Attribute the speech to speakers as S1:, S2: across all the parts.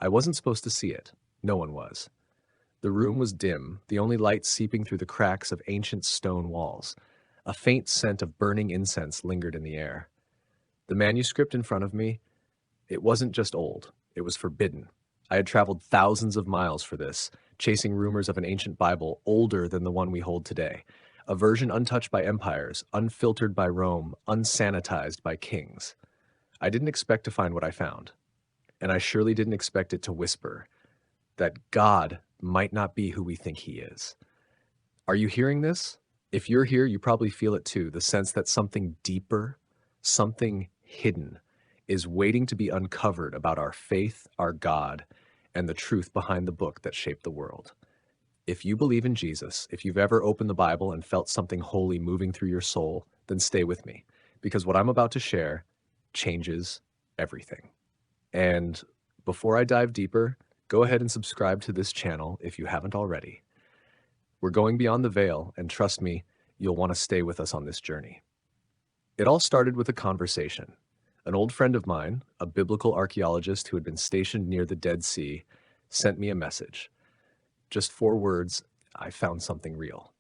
S1: I wasn't supposed to see it. No one was. The room was dim, the only light seeping through the cracks of ancient stone walls. A faint scent of burning incense lingered in the air. The manuscript in front of me, it wasn't just old, it was forbidden. I had traveled thousands of miles for this, chasing rumors of an ancient Bible older than the one we hold today, a version untouched by empires, unfiltered by Rome, unsanitized by kings. I didn't expect to find what I found, and I surely didn't expect it to whisper that God might not be who we think he is. Are you hearing this? If you're here, you probably feel it too, the sense that something deeper, something hidden, is waiting to be uncovered about our faith, our God, and the truth behind the book that shaped the world. If you believe in Jesus, if you've ever opened the Bible and felt something holy moving through your soul, then stay with me, because what I'm about to share changes everything. And before I dive deeper, go ahead and subscribe to this channel if you haven't already. We're going beyond the veil, and trust me, you'll want to stay with us on this journey. It all started with a conversation. An old friend of mine, a biblical archaeologist who had been stationed near the Dead Sea, sent me a message. Just 4 words, I found something real.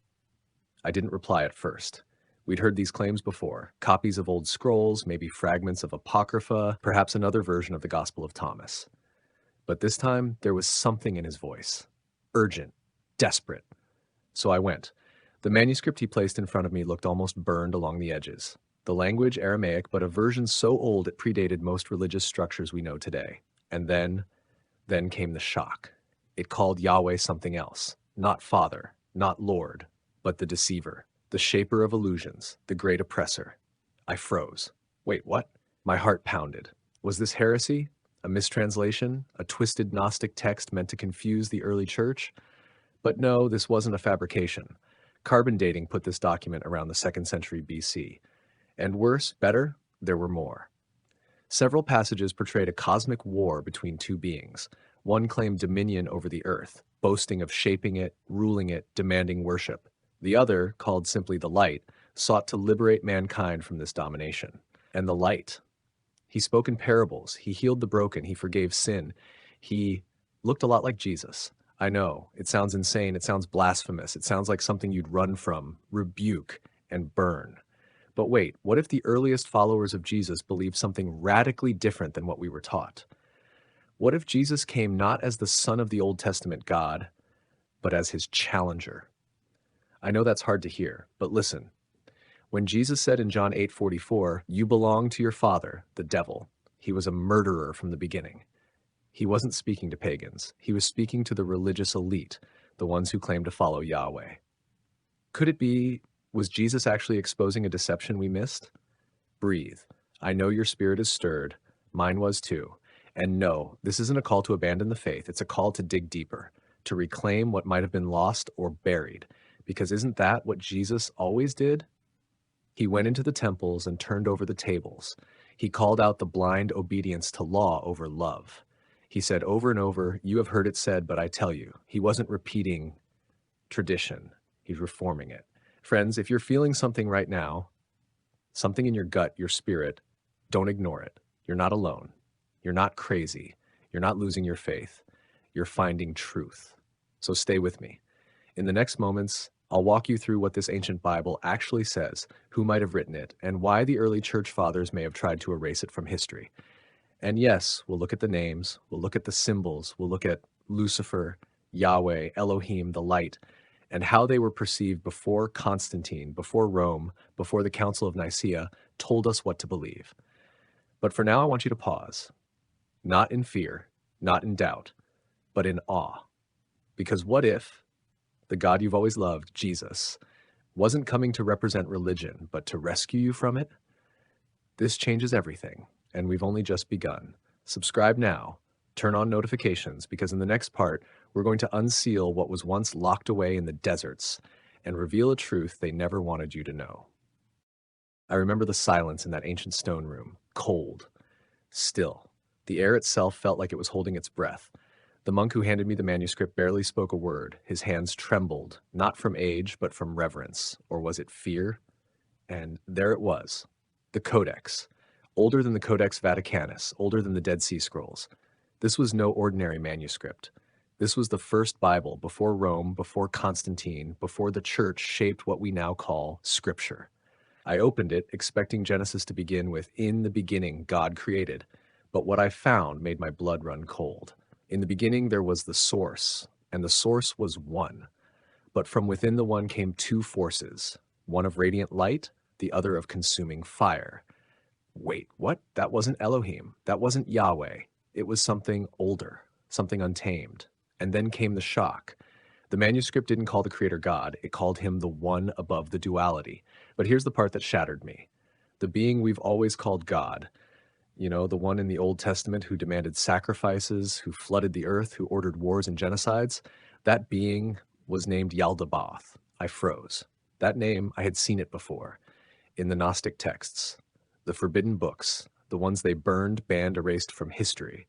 S1: I didn't reply at first. We'd heard these claims before, copies of old scrolls, maybe fragments of Apocrypha, perhaps another version of the Gospel of Thomas. But this time, there was something in his voice. Urgent, desperate. So I went. The manuscript he placed in front of me looked almost burned along the edges. The language Aramaic, but a version so old it predated most religious structures we know today. And then came the shock. It called Yahweh something else. Not Father, not Lord, but the deceiver, the shaper of illusions, the great oppressor. I froze. Wait, what? My heart pounded. Was this heresy? A mistranslation? A twisted Gnostic text meant to confuse the early church? But no, this wasn't a fabrication. Carbon dating put this document around the 2nd century BC. And worse, better, there were more. Several passages portrayed a cosmic war between 2 beings. One claimed dominion over the earth, boasting of shaping it, ruling it, demanding worship. The other, called simply the Light, sought to liberate mankind from this domination. And the Light, he spoke in parables, he healed the broken, he forgave sin. He looked a lot like Jesus. I know, it sounds insane, it sounds blasphemous, it sounds like something you'd run from, rebuke, and burn. But wait, what if the earliest followers of Jesus believed something radically different than what we were taught? What if Jesus came not as the Son of the Old Testament God, but as his challenger? I know that's hard to hear, but listen. When Jesus said in John 8:44, "You belong to your father, the devil," he was a murderer from the beginning. He wasn't speaking to pagans. He was speaking to the religious elite, the ones who claimed to follow Yahweh. Could it be, was Jesus actually exposing a deception we missed? Breathe. I know your spirit is stirred. Mine was too. And no, this isn't a call to abandon the faith. It's a call to dig deeper, to reclaim what might have been lost or buried. Because isn't that what Jesus always did? He went into the temples and turned over the tables. He called out the blind obedience to law over love. He said over and over, "You have heard it said, but I tell you." He wasn't repeating tradition. He's reforming it. Friends, if you're feeling something right now, something in your gut, your spirit, don't ignore it. You're not alone. You're not crazy. You're not losing your faith. You're finding truth. So stay with me. In the next moments, I'll walk you through what this ancient Bible actually says, who might have written it, and why the early church fathers may have tried to erase it from history. And yes, we'll look at the names, we'll look at the symbols, we'll look at Lucifer, Yahweh, Elohim, the light, and how they were perceived before Constantine, before Rome, before the Council of Nicaea told us what to believe. But for now, I want you to pause. Not in fear, not in doubt, but in awe. Because what if the God you've always loved, Jesus, wasn't coming to represent religion, but to rescue you from it? This changes everything, and we've only just begun. Subscribe now, turn on notifications, because in the next part, we're going to unseal what was once locked away in the deserts and reveal a truth they never wanted you to know. I remember the silence in that ancient stone room, cold, still. The air itself felt like it was holding its breath. The monk who handed me the manuscript barely spoke a word. His hands trembled, not from age, but from reverence. Or was it fear? And there it was, the Codex. Older than the Codex Vaticanus, older than the Dead Sea Scrolls. This was no ordinary manuscript. This was the first Bible before Rome, before Constantine, before the church shaped what we now call Scripture. I opened it, expecting Genesis to begin with, "In the beginning, God created." But what I found made my blood run cold. In the beginning, there was the source, and the source was one. But from within the one came two forces, one of radiant light, the other of consuming fire. Wait, what? That wasn't Elohim. That wasn't Yahweh. It was something older, something untamed. And then came the shock. The manuscript didn't call the Creator God, it called him the one above the duality. But here's the part that shattered me. The being we've always called God, the one in the Old Testament who demanded sacrifices, who flooded the earth, who ordered wars and genocides, that being was named Yaldaboth. I froze. That name, I had seen it before. In the Gnostic texts, the forbidden books, the ones they burned, banned, erased from history.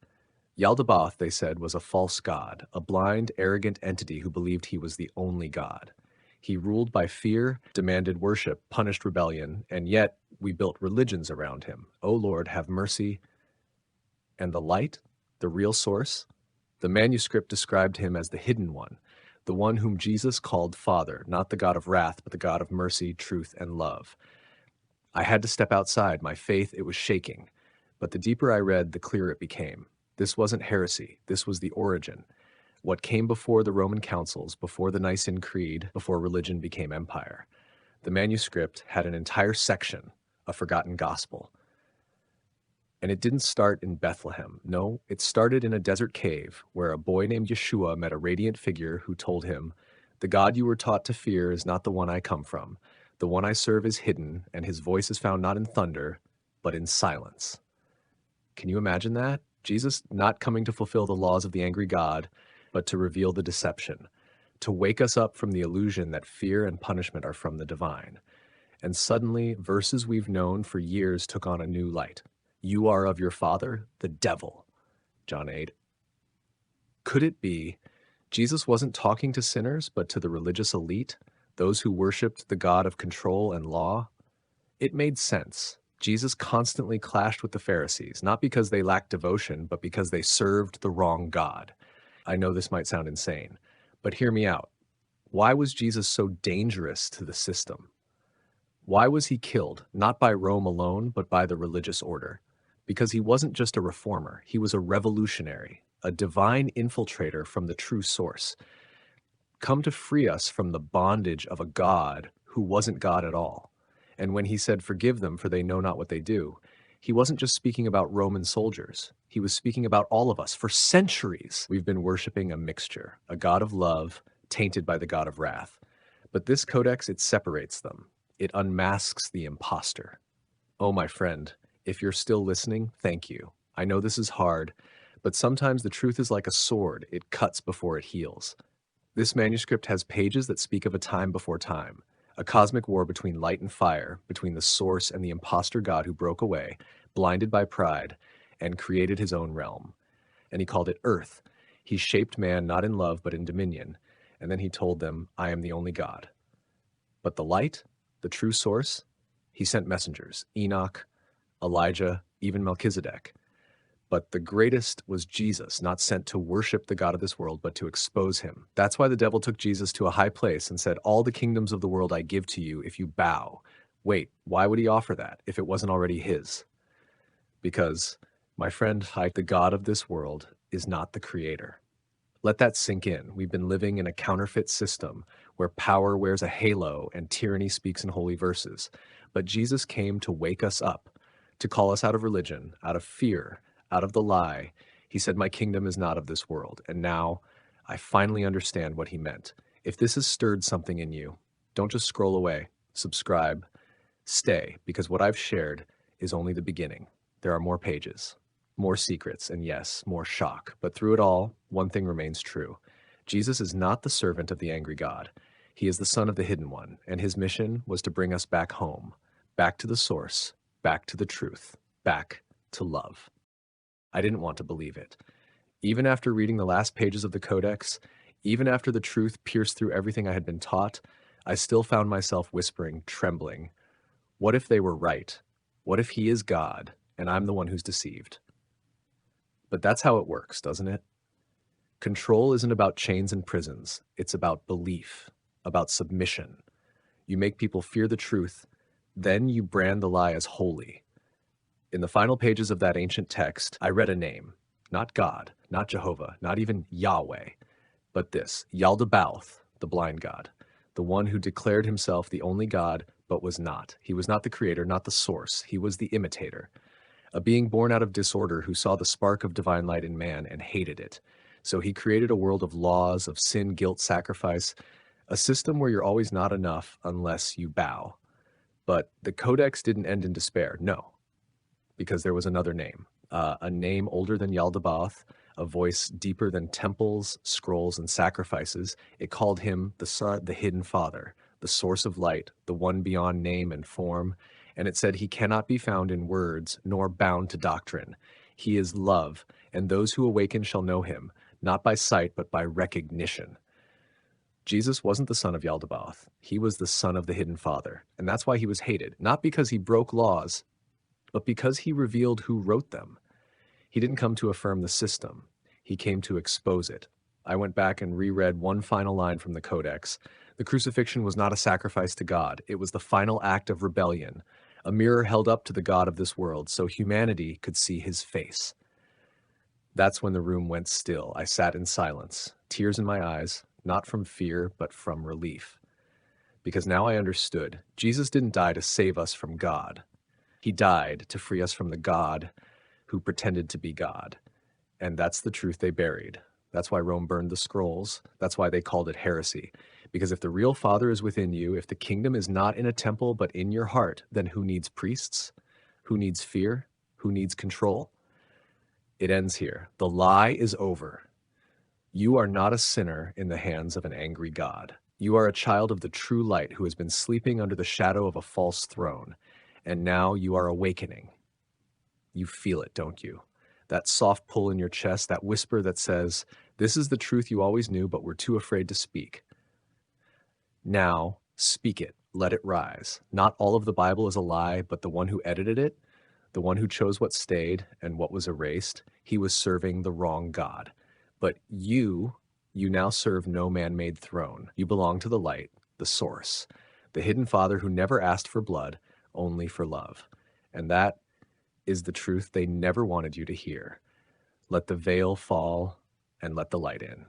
S1: Yaldaboth, they said, was a false god, a blind, arrogant entity who believed he was the only God. He ruled by fear, demanded worship, punished rebellion, and yet we built religions around him. O Lord, have mercy. And the light, the real source, the manuscript described him as the hidden one, the one whom Jesus called Father, not the God of wrath, but the God of mercy, truth, and love. I had to step outside. My faith, it was shaking. But the deeper I read, the clearer it became. This wasn't heresy. This was the origin. What came before the Roman councils, before the Nicene Creed, before religion became empire. The manuscript had an entire section, a forgotten gospel. And it didn't start in Bethlehem. No, it started in a desert cave where a boy named Yeshua met a radiant figure who told him, "The God you were taught to fear is not the one I come from. The one I serve is hidden, and his voice is found not in thunder, but in silence." Can you imagine that? Jesus not coming to fulfill the laws of the angry God, but to reveal the deception, to wake us up from the illusion that fear and punishment are from the divine. And suddenly, verses we've known for years took on a new light. You are of your father, the devil. John 8. Could it be Jesus wasn't talking to sinners, but to the religious elite, those who worshipped the God of control and law? It made sense. Jesus constantly clashed with the Pharisees, not because they lacked devotion, but because they served the wrong God. I know this might sound insane, but hear me out. Why was Jesus so dangerous to the system? Why was he killed, not by Rome alone, but by the religious order? Because he wasn't just a reformer, he was a revolutionary, a divine infiltrator from the true source, come to free us from the bondage of a God who wasn't God at all. And when he said, "Forgive them, for they know not what they do," he wasn't just speaking about Roman soldiers. He was speaking about all of us. For centuries, we've been worshiping a mixture, a God of love tainted by the God of wrath. But this codex, it separates them. It unmasks the imposter. Oh, my friend, if you're still listening, thank you. I know this is hard, but sometimes the truth is like a sword. It cuts before it heals. This manuscript has pages that speak of a time before time, a cosmic war between light and fire, between the source and the imposter God who broke away, blinded by pride, and created his own realm. And he called it Earth. He shaped man not in love but in dominion, and then he told them, "I am the only God." But the light, the true source, he sent messengers, Enoch, Elijah, even Melchizedek. But the greatest was Jesus, not sent to worship the God of this world, but to expose him. That's why the devil took Jesus to a high place and said, "All the kingdoms of the world I give to you if you bow." Wait, why would he offer that if it wasn't already his? Because, my friend, the God of this world is not the creator. Let that sink in. We've been living in a counterfeit system where power wears a halo and tyranny speaks in holy verses. But Jesus came to wake us up, to call us out of religion, out of fear, out of the lie. He said, "My kingdom is not of this world." And now I finally understand what he meant. If this has stirred something in you, don't just scroll away. Subscribe. Stay, because what I've shared is only the beginning. There are more pages, more secrets, and yes, more shock. But through it all, one thing remains true. Jesus is not the servant of the angry God. He is the Son of the Hidden One, and his mission was to bring us back home, back to the source, back to the truth, back to love. I didn't want to believe it. Even after reading the last pages of the Codex, even after the truth pierced through everything I had been taught, I still found myself whispering, trembling, what if they were right? What if he is God, and I'm the one who's deceived? But that's how it works, doesn't it? Control isn't about chains and prisons. It's about belief, about submission. You make people fear the truth, then you brand the lie as holy. In the final pages of that ancient text, I read a name. Not God, not Jehovah, not even Yahweh, but this, Yaldaboth, the blind god, the one who declared himself the only God, but was not. He was not the creator, not the source. He was the imitator, a being born out of disorder who saw the spark of divine light in man and hated it. So he created a world of laws, of sin, guilt, sacrifice, a system where you're always not enough unless you bow. But the codex didn't end in despair, no, because there was another name, a name older than Yaldabaoth, a voice deeper than temples, scrolls, and sacrifices. It called him the hidden Father, the source of light, the one beyond name and form. And it said he cannot be found in words nor bound to doctrine. He is love, and those who awaken shall know him, not by sight but by recognition. Jesus wasn't the son of Yaldabaoth. He was the son of the hidden Father, and that's why he was hated, not because he broke laws, but because he revealed who wrote them. He didn't come to affirm the system. He came to expose it. I went back and reread one final line from the Codex. The crucifixion was not a sacrifice to God. It was the final act of rebellion, a mirror held up to the God of this world so humanity could see his face. That's when the room went still. I sat in silence, tears in my eyes, not from fear, but from relief. Because now I understood. Jesus didn't die to save us from God. He died to free us from the God who pretended to be God. And that's the truth they buried. That's why Rome burned the scrolls. That's why they called it heresy. Because if the real Father is within you, if the kingdom is not in a temple but in your heart, then who needs priests? Who needs fear? Who needs control? It ends here. The lie is over. You are not a sinner in the hands of an angry God. You are a child of the true light who has been sleeping under the shadow of a false throne. And now you are awakening. You feel it, don't you? That soft pull in your chest, that whisper that says, this is the truth you always knew, but were too afraid to speak. Now, speak it. Let it rise. Not all of the Bible is a lie, but the one who edited it, the one who chose what stayed and what was erased, he was serving the wrong God. But you now serve no man-made throne. You belong to the light, the source, the hidden Father who never asked for blood, only for love. And that is the truth they never wanted you to hear. Let the veil fall and let the light in.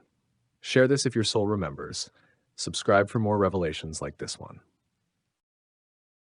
S1: Share this if your soul remembers. Subscribe for more revelations like this one.